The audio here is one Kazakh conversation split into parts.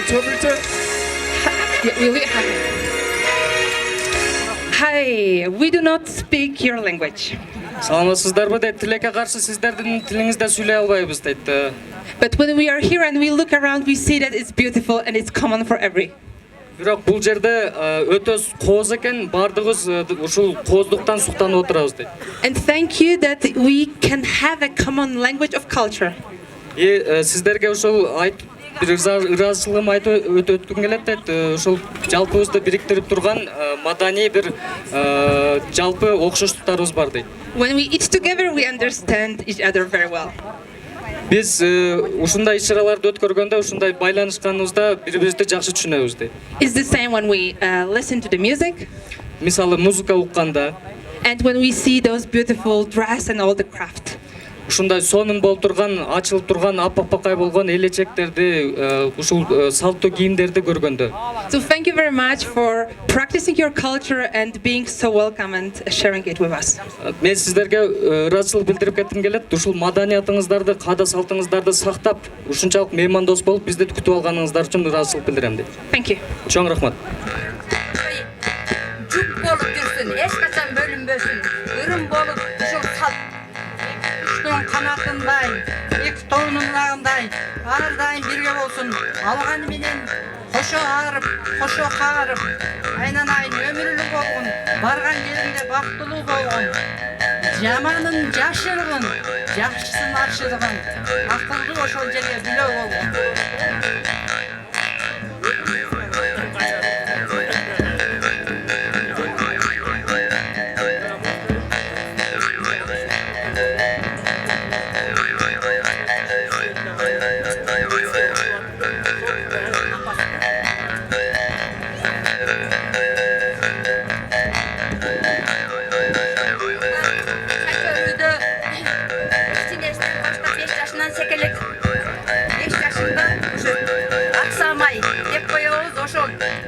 Çöpülçe. Hi, we do not speak your language. Саламатсыздарбы дейт, тилекке каршы сиздердин тилиңизде сүйлөй албайбыз дейт. But when we are here and we look around, we see that it's beautiful and it's common for every. Бирок бул жерде өтө кооз экен, бардыгыбыз ушул кооздуктан суктанып отурабыз дейт. And thank you that we can have a common language of culture. Сиздерге ушул бир ыраазычылыгым айтып өткүм келет дейт. Ушул жалпыбызды бириктирип турган маданий бир жалпы окшоштуктарыбыз бар дейт. When we eat together, we understand each other very well. Биз ушундай иш-чараларды өткөргөндө ушундай байланышканыбызда бири-бирибизди жакшы түшүнөбүз дейт. It's the same when we listen to the music. Мисалы музыка укканда, And when we see those beautiful dress and all the craft. ушундай сонун болуп турган, ачылып турган, аппакай болгон элечектерди, ушул салттуу кийимдерди көргөндө. So thank you very much for practicing your culture and being so welcome and sharing it with us. Мен сиздерге ыраазычылык билдирип кетким келет. Ушул маданиятыңыздарды, каада салтыңыздарды сактап, ушунчалык меймандос болуп бизди күтүп алганыңыздар үчүн ыраазычылык билдирем дейт. Thank you. Чоң рахмат. Жүк болуп жүрсүн, эч качан бөлүнбөсүн. Үрүм болуп ушул салт Üstün kanatınday, iki toğununlağınday, ар дайым бирге болсун. Алганы менен кошо аарып, кошо каарып, айнанайын өмүрлүк болгон, барган жеринде бактылуу болгон. Жаманын жашыргын, жакшысын аршыргын, акылды ошол жерге билөө болгон.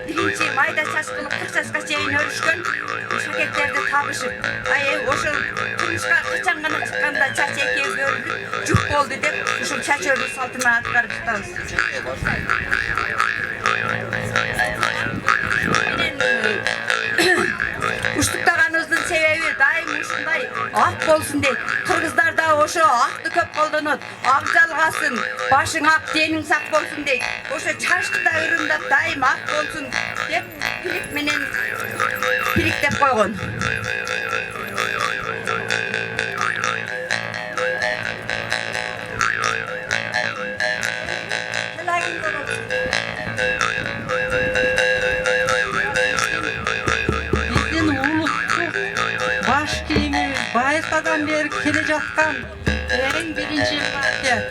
Birinci mayda çaşkınlık 40 yaşka çeyin örüşkön şaketlerdi tabışıp oşul turmuşka kıçan gana çıkkanda çaç ekeği görülüp cuk oldu dep uşul çaç örgü saltına atıkarıp tutabız. Uştuktağanızdın sebebi daim uşunday ak bolsun deyip Kırgızlarda oşo aktı köp koldanot ak jalgasın başın ak denin sak bolsun deyip oşo çaşkıda üründat daim ak bolsun deyip pilik menen pilik dep koygon. Bayırtadan beri kele жаткан en birinci madde.